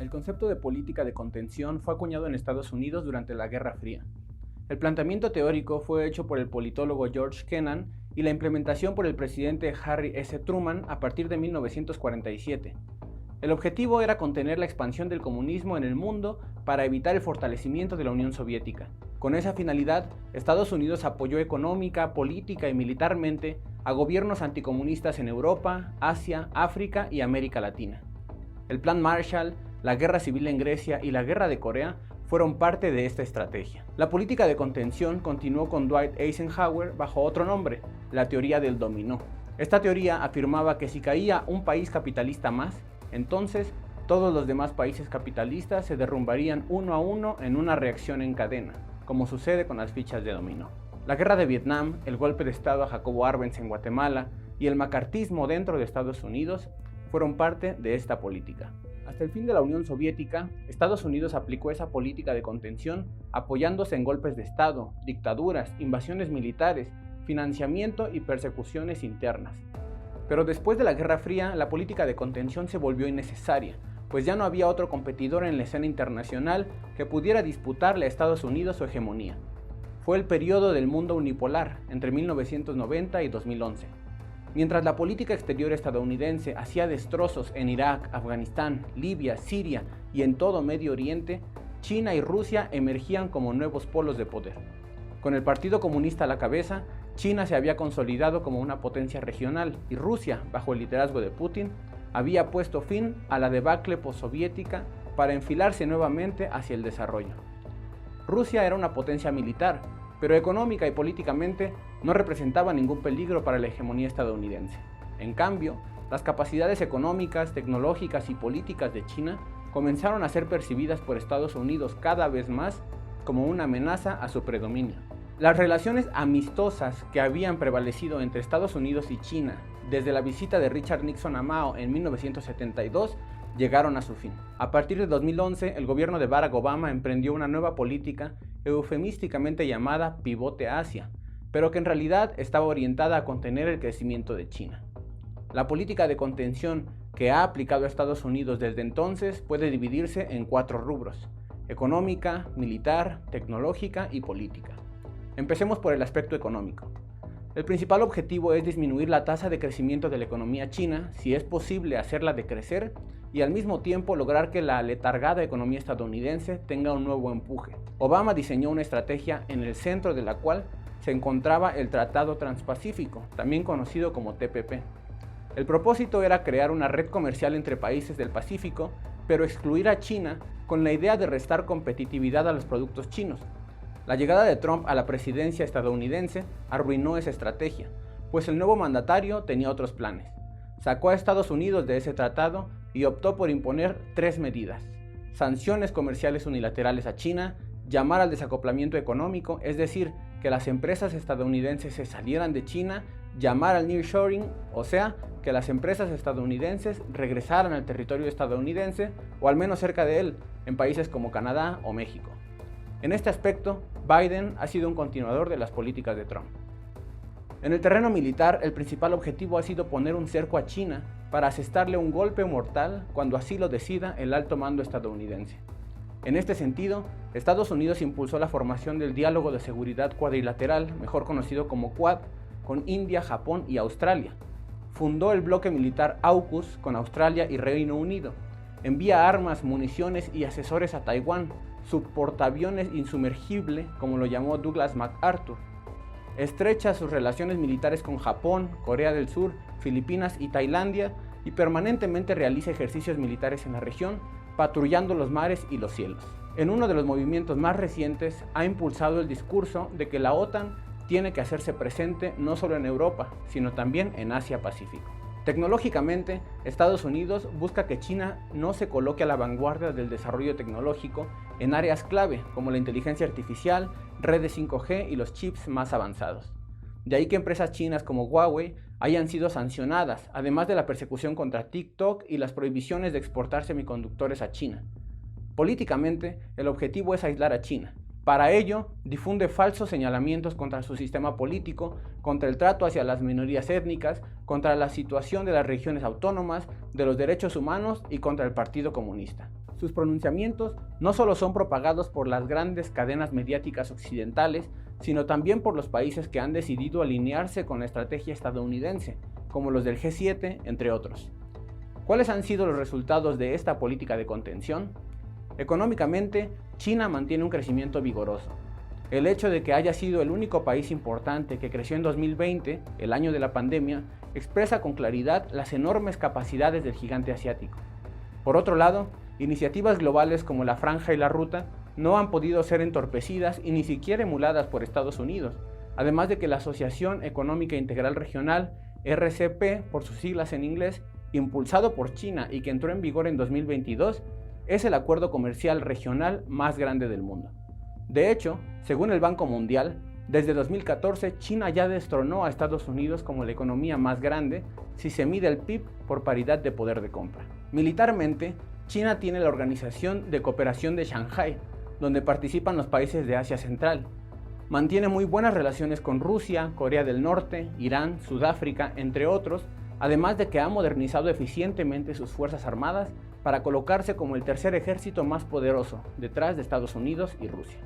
El concepto de política de contención fue acuñado en Estados Unidos durante la Guerra Fría. El planteamiento teórico fue hecho por el politólogo George Kennan y la implementación por el presidente Harry S. Truman a partir de 1947. El objetivo era contener la expansión del comunismo en el mundo para evitar el fortalecimiento de la Unión Soviética. Con esa finalidad, Estados Unidos apoyó económica, política y militarmente a gobiernos anticomunistas en Europa, Asia, África y América Latina. El Plan Marshall, la Guerra Civil en Grecia y la Guerra de Corea fueron parte de esta estrategia. La política de contención continuó con Dwight Eisenhower bajo otro nombre, la teoría del dominó. Esta teoría afirmaba que si caía un país capitalista más, entonces todos los demás países capitalistas se derrumbarían uno a uno en una reacción en cadena, como sucede con las fichas de dominó. La guerra de Vietnam, el golpe de estado a Jacobo Arbenz en Guatemala y el macartismo dentro de Estados Unidos fueron parte de esta política. Hasta el fin de la Unión Soviética, Estados Unidos aplicó esa política de contención apoyándose en golpes de Estado, dictaduras, invasiones militares, financiamiento y persecuciones internas. Pero después de la Guerra Fría, la política de contención se volvió innecesaria, pues ya no había otro competidor en la escena internacional que pudiera disputarle a Estados Unidos su hegemonía. Fue el periodo del mundo unipolar, entre 1990 y 2011. Mientras la política exterior estadounidense hacía destrozos en Irak, Afganistán, Libia, Siria y en todo Medio Oriente, China y Rusia emergían como nuevos polos de poder. Con el Partido Comunista a la cabeza, China se había consolidado como una potencia regional y Rusia, bajo el liderazgo de Putin, había puesto fin a la debacle postsoviética para enfilarse nuevamente hacia el desarrollo. Rusia era una potencia militar, pero económica y políticamente no representaba ningún peligro para la hegemonía estadounidense. En cambio, las capacidades económicas, tecnológicas y políticas de China comenzaron a ser percibidas por Estados Unidos cada vez más como una amenaza a su predominio. Las relaciones amistosas que habían prevalecido entre Estados Unidos y China desde la visita de Richard Nixon a Mao en 1972 llegaron a su fin. A partir de 2011, el gobierno de Barack Obama emprendió una nueva política eufemísticamente llamada Pivote Asia, pero que en realidad estaba orientada a contener el crecimiento de China. La política de contención que ha aplicado Estados Unidos desde entonces puede dividirse en 4 rubros: económica, militar, tecnológica y política. Empecemos por el aspecto económico. El principal objetivo es disminuir la tasa de crecimiento de la economía china, si es posible hacerla decrecer, y al mismo tiempo lograr que la aletargada economía estadounidense tenga un nuevo empuje. Obama diseñó una estrategia en el centro de la cual se encontraba el Tratado Transpacífico, también conocido como TPP. El propósito era crear una red comercial entre países del Pacífico, pero excluir a China con la idea de restar competitividad a los productos chinos. La llegada de Trump a la presidencia estadounidense arruinó esa estrategia, pues el nuevo mandatario tenía otros planes. Sacó a Estados Unidos de ese tratado y optó por imponer 3 medidas: sanciones comerciales unilaterales a China, llamar al desacoplamiento económico, es decir, que las empresas estadounidenses se salieran de China, llamar al nearshoring, o sea, que las empresas estadounidenses regresaran al territorio estadounidense o al menos cerca de él, en países como Canadá o México. En este aspecto, Biden ha sido un continuador de las políticas de Trump. En el terreno militar, el principal objetivo ha sido poner un cerco a China para asestarle un golpe mortal cuando así lo decida el alto mando estadounidense. En este sentido, Estados Unidos impulsó la formación del Diálogo de Seguridad Cuadrilateral, mejor conocido como Quad, con India, Japón y Australia. Fundó el bloque militar AUKUS con Australia y Reino Unido. Envía armas, municiones y asesores a Taiwán, su portaaviones insumergible, como lo llamó Douglas MacArthur. Estrecha sus relaciones militares con Japón, Corea del Sur, Filipinas y Tailandia y permanentemente realiza ejercicios militares en la región, patrullando los mares y los cielos. En uno de los movimientos más recientes ha impulsado el discurso de que la OTAN tiene que hacerse presente no solo en Europa, sino también en Asia-Pacífico. Tecnológicamente, Estados Unidos busca que China no se coloque a la vanguardia del desarrollo tecnológico en áreas clave como la inteligencia artificial, redes 5G y los chips más avanzados. De ahí que empresas chinas como Huawei hayan sido sancionadas, además de la persecución contra TikTok y las prohibiciones de exportar semiconductores a China. Políticamente, el objetivo es aislar a China, Para ello, difunde falsos señalamientos contra su sistema político, contra el trato hacia las minorías étnicas, contra la situación de las regiones autónomas, de los derechos humanos y contra el Partido Comunista. Sus pronunciamientos no solo son propagados por las grandes cadenas mediáticas occidentales, sino también por los países que han decidido alinearse con la estrategia estadounidense, como los del G7, entre otros. ¿Cuáles han sido los resultados de esta política de contención? Económicamente, China mantiene un crecimiento vigoroso. El hecho de que haya sido el único país importante que creció en 2020, el año de la pandemia, expresa con claridad las enormes capacidades del gigante asiático. Por otro lado, iniciativas globales como la Franja y la Ruta no han podido ser entorpecidas y ni siquiera emuladas por Estados Unidos, además de que la Asociación Económica Integral Regional, RCP por sus siglas en inglés, impulsado por China y que entró en vigor en 2022, es el acuerdo comercial regional más grande del mundo. De hecho, según el Banco Mundial, desde 2014 China ya destronó a Estados Unidos como la economía más grande si se mide el PIB por paridad de poder de compra. Militarmente, China tiene la Organización de Cooperación de Shanghái, donde participan los países de Asia Central. Mantiene muy buenas relaciones con Rusia, Corea del Norte, Irán, Sudáfrica, entre otros, además de que ha modernizado eficientemente sus fuerzas armadas para colocarse como el tercer ejército más poderoso, detrás de Estados Unidos y Rusia.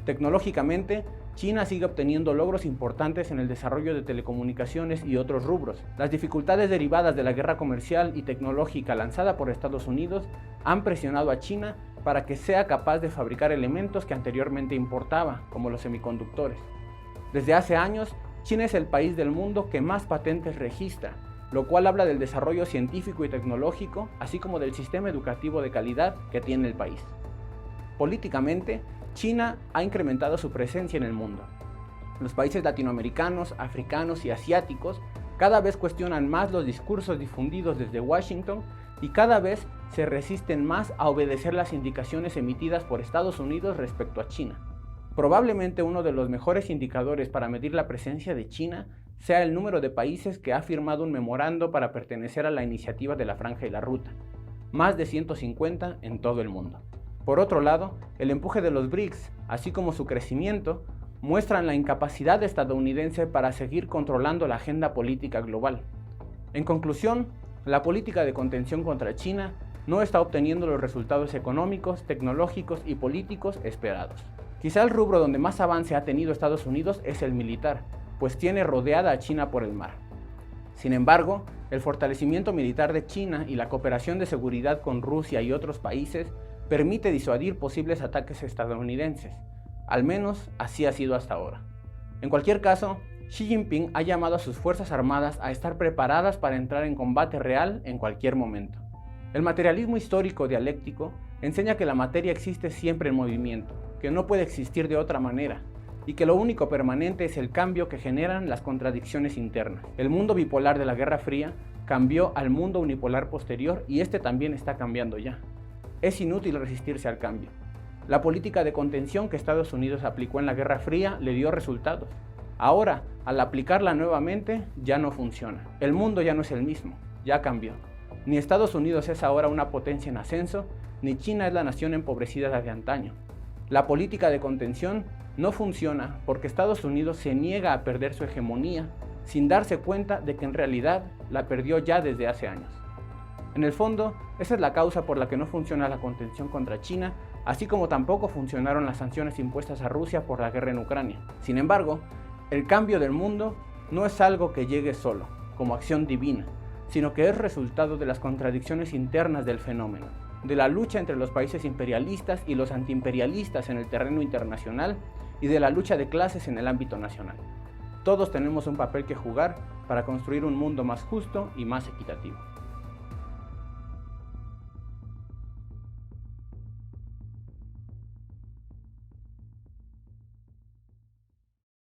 Tecnológicamente, China sigue obteniendo logros importantes en el desarrollo de telecomunicaciones y otros rubros. Las dificultades derivadas de la guerra comercial y tecnológica lanzada por Estados Unidos han presionado a China para que sea capaz de fabricar elementos que anteriormente importaba, como los semiconductores. Desde hace años, China es el país del mundo que más patentes registra, lo cual habla del desarrollo científico y tecnológico, así como del sistema educativo de calidad que tiene el país. Políticamente, China ha incrementado su presencia en el mundo. Los países latinoamericanos, africanos y asiáticos cada vez cuestionan más los discursos difundidos desde Washington y cada vez se resisten más a obedecer las indicaciones emitidas por Estados Unidos respecto a China. Probablemente uno de los mejores indicadores para medir la presencia de China sea el número de países que ha firmado un memorando para pertenecer a la iniciativa de la Franja y la Ruta, más de 150 en todo el mundo. Por otro lado, el empuje de los BRICS, así como su crecimiento, muestran la incapacidad estadounidense para seguir controlando la agenda política global. En conclusión, la política de contención contra China no está obteniendo los resultados económicos, tecnológicos y políticos esperados. Quizá el rubro donde más avance ha tenido Estados Unidos es el militar, pues tiene rodeada a China por el mar. Sin embargo, el fortalecimiento militar de China y la cooperación de seguridad con Rusia y otros países permite disuadir posibles ataques estadounidenses. Al menos así ha sido hasta ahora. En cualquier caso, Xi Jinping ha llamado a sus fuerzas armadas a estar preparadas para entrar en combate real en cualquier momento. El materialismo histórico dialéctico enseña que la materia existe siempre en movimiento, que no puede existir de otra manera, y que lo único permanente es el cambio que generan las contradicciones internas. El mundo bipolar de la Guerra Fría cambió al mundo unipolar posterior y este también está cambiando ya. Es inútil resistirse al cambio. La política de contención que Estados Unidos aplicó en la Guerra Fría le dio resultados. Ahora, al aplicarla nuevamente, ya no funciona. El mundo ya no es el mismo, ya cambió. Ni Estados Unidos es ahora una potencia en ascenso, ni China es la nación empobrecida de antaño. La política de contención no funciona porque Estados Unidos se niega a perder su hegemonía sin darse cuenta de que en realidad la perdió ya desde hace años. En el fondo, esa es la causa por la que no funciona la contención contra China, así como tampoco funcionaron las sanciones impuestas a Rusia por la guerra en Ucrania. Sin embargo, el cambio del mundo no es algo que llegue solo, como acción divina, sino que es resultado de las contradicciones internas del fenómeno, de la lucha entre los países imperialistas y los antiimperialistas en el terreno internacional y de la lucha de clases en el ámbito nacional. Todos tenemos un papel que jugar para construir un mundo más justo y más equitativo.